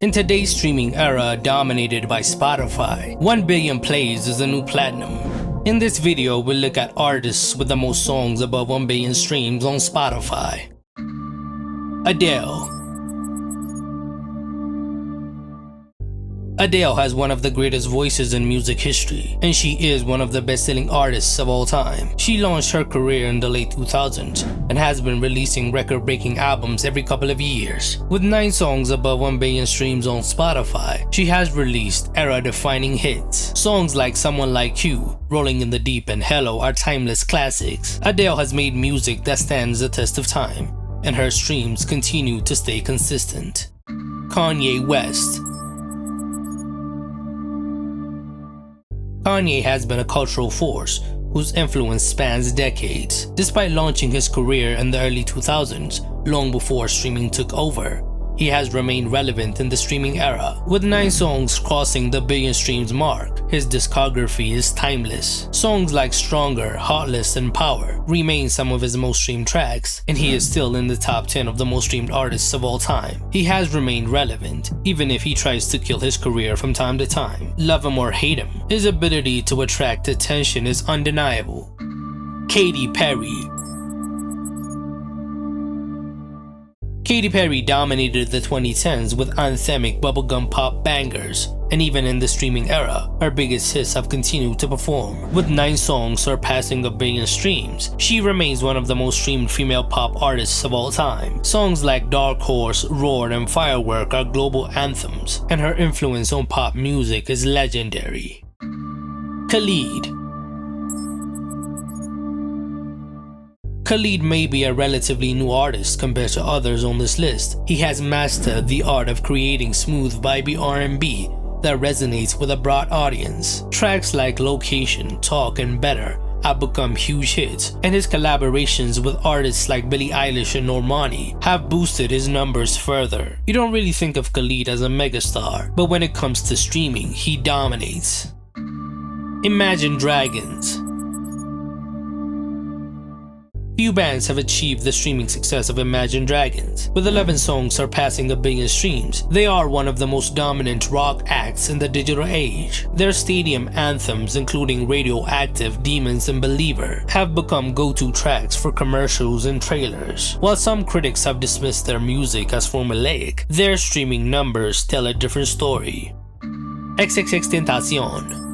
In today's streaming era dominated by Spotify, 1 billion plays is the new platinum. In this video, we'll look at artists with the most songs above 1 billion streams on Spotify. Adele. Adele has one of the greatest voices in music history, and she is one of the best-selling artists of all time. She launched her career in the late 2000s and has been releasing record-breaking albums every couple of years. With 9 songs above 1 billion streams on Spotify, she has released era-defining hits. Songs like Someone Like You, Rolling in the Deep, and Hello are timeless classics. Adele has made music that stands the test of time, and her streams continue to stay consistent. Kanye West. Kanye has been a cultural force whose influence spans decades. Despite launching his career in the early 2000s, long before streaming took over, he has remained relevant in the streaming era. With 9 songs crossing the billion streams mark, his discography is timeless. Songs like Stronger, Heartless, and Power remain some of his most streamed tracks, and he is still in the top 10 of the most streamed artists of all time. He has remained relevant, even if he tries to kill his career from time to time. Love him or hate him, his ability to attract attention is undeniable. Katy Perry. Katy Perry dominated the 2010s with anthemic bubblegum pop bangers, and even in the streaming era, her biggest hits have continued to perform. With 9 songs surpassing 1 billion streams, she remains one of the most streamed female pop artists of all time. Songs like Dark Horse, Roar, and Firework are global anthems, and her influence on pop music is legendary. Khalid. Khalid may be a relatively new artist compared to others on this list. He has mastered the art of creating smooth, vibey R&B that resonates with a broad audience. Tracks like Location, Talk, and Better have become huge hits, and his collaborations with artists like Billie Eilish and Normani have boosted his numbers further. You don't really think of Khalid as a megastar, but when it comes to streaming, he dominates. Imagine Dragons. Few bands have achieved the streaming success of Imagine Dragons. With 11 songs surpassing 1 billion streams, they are one of the most dominant rock acts in the digital age. Their stadium anthems, including Radioactive, Demons, and Believer, have become go-to tracks for commercials and trailers. While some critics have dismissed their music as formulaic, their streaming numbers tell a different story. XXXTentacion.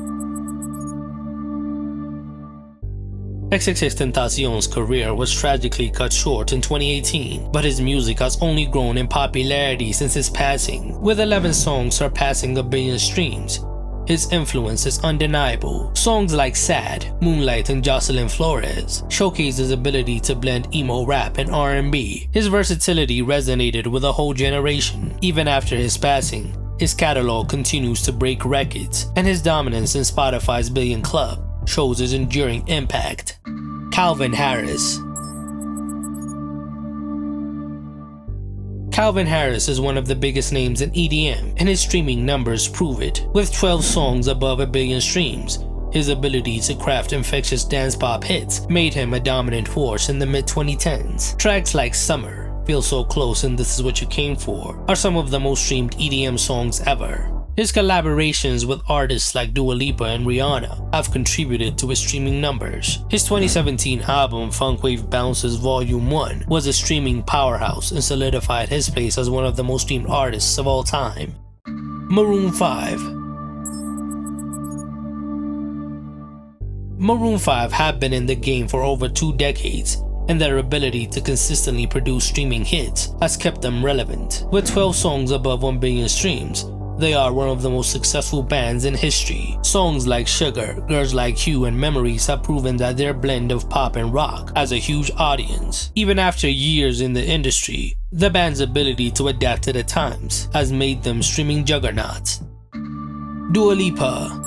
XXXTentacion's career was tragically cut short in 2018, but his music has only grown in popularity since his passing. With 11 songs surpassing 1 billion streams, his influence is undeniable. Songs like Sad, Moonlight, and Jocelyn Flores showcase his ability to blend emo rap and R&B. His versatility resonated with a whole generation. Even after his passing, his catalog continues to break records, and his dominance in Spotify's Billion Club shows his enduring impact. Calvin Harris. Calvin Harris is one of the biggest names in EDM, and his streaming numbers prove it. With 12 songs above 1 billion streams, his ability to craft infectious dance pop hits made him a dominant force in the mid-2010s. Tracks like Summer, Feel So Close, and This Is What You Came For are some of the most streamed EDM songs ever. His collaborations with artists like Dua Lipa and Rihanna have contributed to his streaming numbers. His 2017 album Funkwave Bounces Volume 1 was a streaming powerhouse and solidified his place as one of the most streamed artists of all time. Maroon 5. Maroon 5 have been in the game for over 2 decades, and their ability to consistently produce streaming hits has kept them relevant. With 12 songs above 1 billion streams, they are one of the most successful bands in history. Songs like Sugar, Girls Like You, and Memories have proven that their blend of pop and rock has a huge audience. Even after years in the industry, the band's ability to adapt to the times has made them streaming juggernauts. Dua Lipa.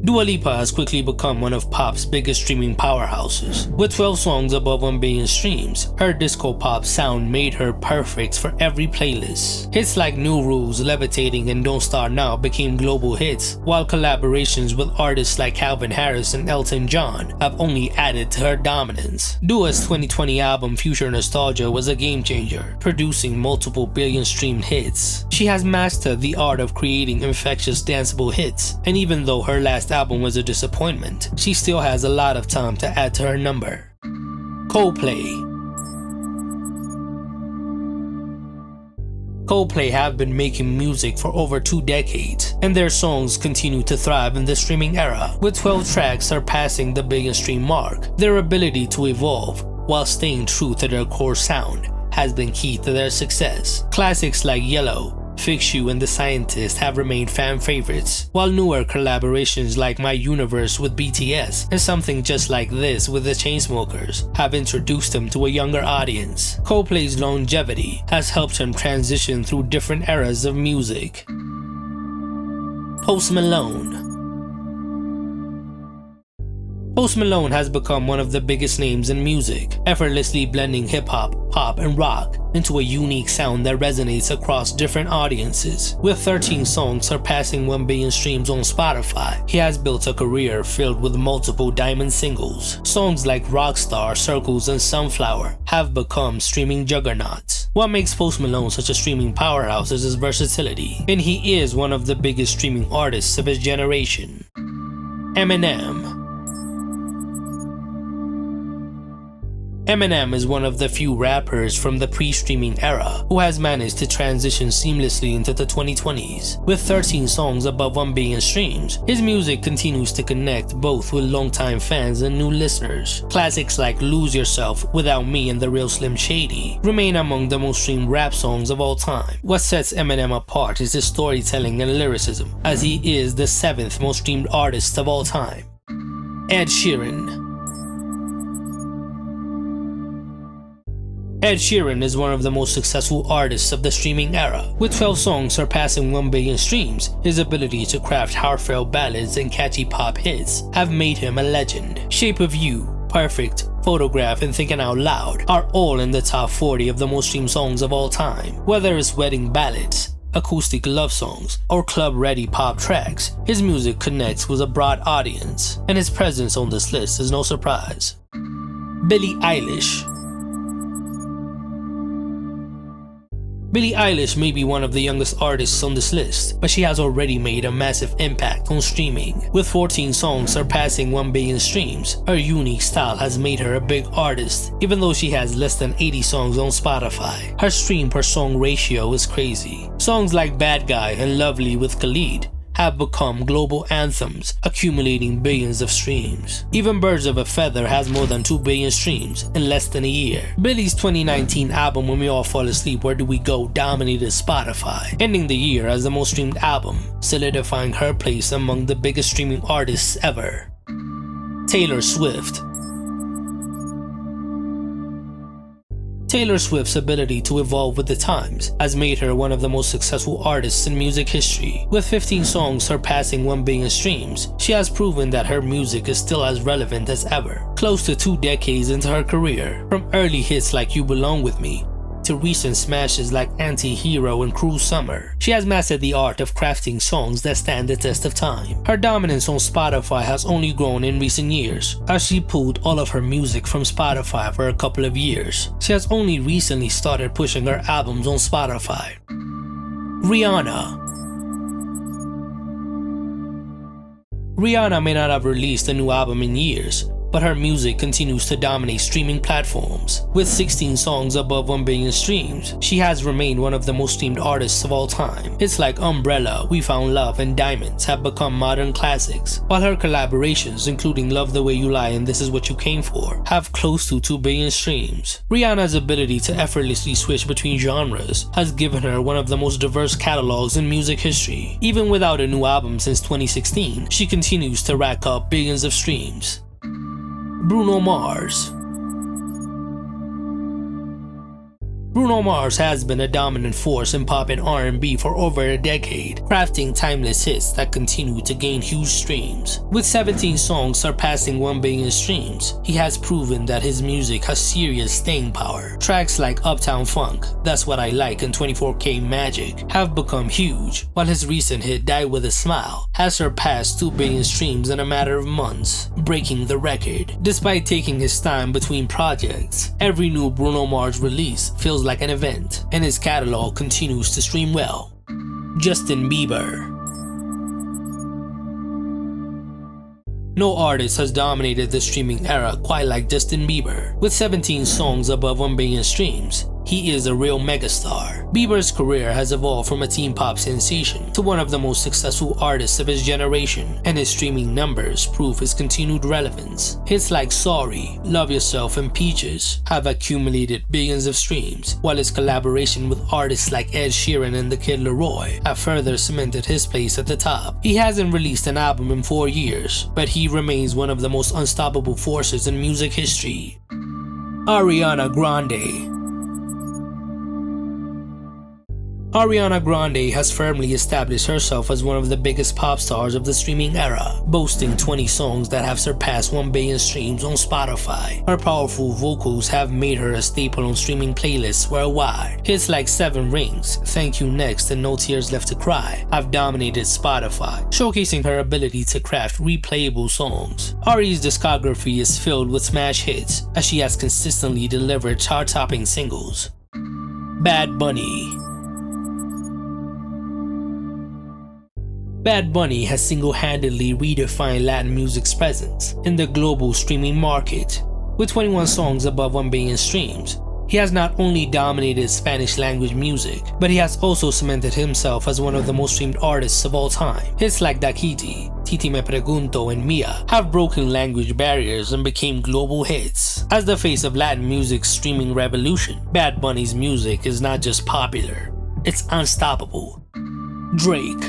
Dua Lipa has quickly become one of pop's biggest streaming powerhouses. With 12 songs above 1 billion streams, her disco pop sound made her perfect for every playlist. Hits like New Rules, Levitating, and Don't Start Now became global hits, while collaborations with artists like Calvin Harris and Elton John have only added to her dominance. Dua's 2020 album Future Nostalgia was a game changer, producing multiple billion streamed hits. She has mastered the art of creating infectious danceable hits, and even though her last album was a disappointment, she still has a lot of time to add to her number. Coldplay have been making music for over 2 decades, and their songs continue to thrive in the streaming era. With 12 tracks surpassing the billion stream mark, their ability to evolve while staying true to their core sound has been key to their success. Classics like Yellow, Fix You, and The Scientist have remained fan favorites, while newer collaborations like My Universe with BTS and Something Just Like This with the Chainsmokers have introduced them to a younger audience. Coldplay's longevity has helped him transition through different eras of music. Post Malone has become one of the biggest names in music, effortlessly blending hip-hop, pop, and rock into a unique sound that resonates across different audiences. With 13 songs surpassing 1 billion streams on Spotify, he has built a career filled with multiple diamond singles. Songs like Rockstar, Circles, and Sunflower have become streaming juggernauts. What makes Post Malone such a streaming powerhouse is his versatility, and he is one of the biggest streaming artists of his generation. Eminem is one of the few rappers from the pre-streaming era who has managed to transition seamlessly into the 2020s. With 13 songs above 1 billion streams, his music continues to connect both with longtime fans and new listeners. Classics like Lose Yourself, Without Me, and The Real Slim Shady remain among the most streamed rap songs of all time. What sets Eminem apart is his storytelling and lyricism, as he is the 7th most streamed artist of all time. Ed Sheeran is one of the most successful artists of the streaming era. With 12 songs surpassing 1 billion streams, his ability to craft heartfelt ballads and catchy pop hits have made him a legend. Shape of You, Perfect, Photograph, and Thinking Out Loud are all in the top 40 of the most streamed songs of all time. Whether it's wedding ballads, acoustic love songs, or club-ready pop tracks, his music connects with a broad audience, and his presence on this list is no surprise. Billie Eilish may be one of the youngest artists on this list, but she has already made a massive impact on streaming. With 14 songs surpassing 1 billion streams, her unique style has made her a big artist, even though she has less than 80 songs on Spotify. Her stream per song ratio is crazy. Songs like Bad Guy and Lovely with Khalid have become global anthems, accumulating billions of streams. Even Birds of a Feather has more than 2 billion streams in less than a year. Billie's 2019 album When We All Fall Asleep, Where Do We Go dominated Spotify, ending the year as the most streamed album, solidifying her place among the biggest streaming artists ever. Taylor Swift's ability to evolve with the times has made her one of the most successful artists in music history. With 15 songs surpassing 1 billion streams, she has proven that her music is still as relevant as ever. Close to 2 decades into her career, from early hits like You Belong With Me to recent smashes like Anti-Hero and Cruel Summer, she has mastered the art of crafting songs that stand the test of time. Her dominance on Spotify has only grown in recent years, as she pulled all of her music from Spotify for a couple of years. She has only recently started pushing her albums on Spotify. Rihanna may not have released a new album in years, but her music continues to dominate streaming platforms. With 16 songs above 1 billion streams, she has remained one of the most streamed artists of all time. Hits like Umbrella, We Found Love, and Diamonds have become modern classics, while her collaborations, including Love the Way You Lie and This Is What You Came For, have close to 2 billion streams. Rihanna's ability to effortlessly switch between genres has given her one of the most diverse catalogs in music history. Even without a new album since 2016, she continues to rack up billions of streams. Bruno Mars Bruno Mars has been a dominant force in pop and R&B for over a decade, crafting timeless hits that continue to gain huge streams. With 17 songs surpassing 1 billion streams, he has proven that his music has serious staying power. Tracks like Uptown Funk, That's What I Like, and 24K Magic have become huge, while his recent hit Die With a Smile has surpassed 2 billion streams in a matter of months, breaking the record. Despite taking his time between projects, every new Bruno Mars release feels like an event, and his catalog continues to stream well. Justin Bieber. No artist has dominated the streaming era quite like Justin Bieber. With 17 songs above 1 billion streams, he is a real megastar. Bieber's career has evolved from a teen pop sensation to one of the most successful artists of his generation, and his streaming numbers prove his continued relevance. Hits like Sorry, Love Yourself, and Peaches have accumulated billions of streams, while his collaboration with artists like Ed Sheeran and The Kid Laroi have further cemented his place at the top. He hasn't released an album in 4 years, but he remains one of the most unstoppable forces in music history. Ariana Grande. Ariana Grande has firmly established herself as one of the biggest pop stars of the streaming era, boasting 20 songs that have surpassed 1 billion streams on Spotify. Her powerful vocals have made her a staple on streaming playlists worldwide. Hits like 7 Rings, Thank You Next, and No Tears Left to Cry have dominated Spotify, showcasing her ability to craft replayable songs. Ari's discography is filled with smash hits, as she has consistently delivered chart-topping singles. Bad Bunny. Bad Bunny has single-handedly redefined Latin music's presence in the global streaming market. With 21 songs above 1 billion streams, he has not only dominated Spanish-language music, but he has also cemented himself as one of the most streamed artists of all time. Hits like Daquiti, Titi Me Pregunto, and Mia have broken language barriers and became global hits. As the face of Latin music's streaming revolution, Bad Bunny's music is not just popular, it's unstoppable. Drake.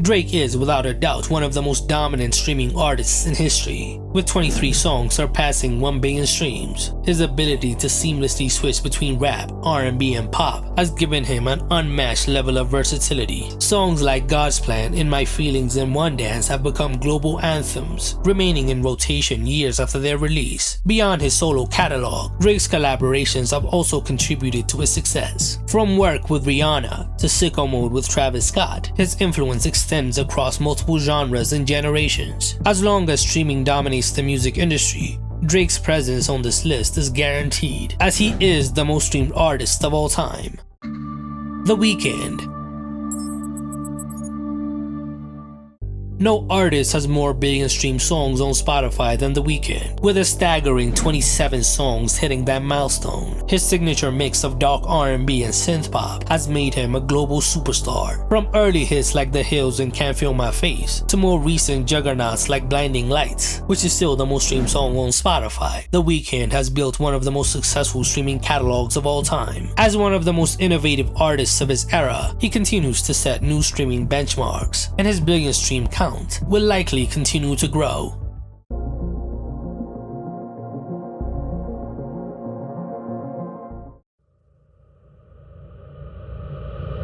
Drake is, without a doubt, one of the most dominant streaming artists in history. With 23 songs surpassing 1 billion streams, his ability to seamlessly switch between rap, R&B, and pop has given him an unmatched level of versatility. Songs like God's Plan, In My Feelings, and One Dance have become global anthems, remaining in rotation years after their release. Beyond his solo catalog, Drake's collaborations have also contributed to his success. From work with Rihanna to Sicko Mode with Travis Scott, his influence extends across multiple genres and generations. As long as streaming dominates the music industry, Drake's presence on this list is guaranteed, as he is the most streamed artist of all time. The Weeknd. No artist has more billion stream songs on Spotify than The Weeknd, with a staggering 27 songs hitting that milestone. His signature mix of dark R&B and synth-pop has made him a global superstar. From early hits like The Hills and Can't Feel My Face, to more recent juggernauts like Blinding Lights, which is still the most streamed song on Spotify, The Weeknd has built one of the most successful streaming catalogs of all time. As one of the most innovative artists of his era, he continues to set new streaming benchmarks, and his billion stream count will likely continue to grow.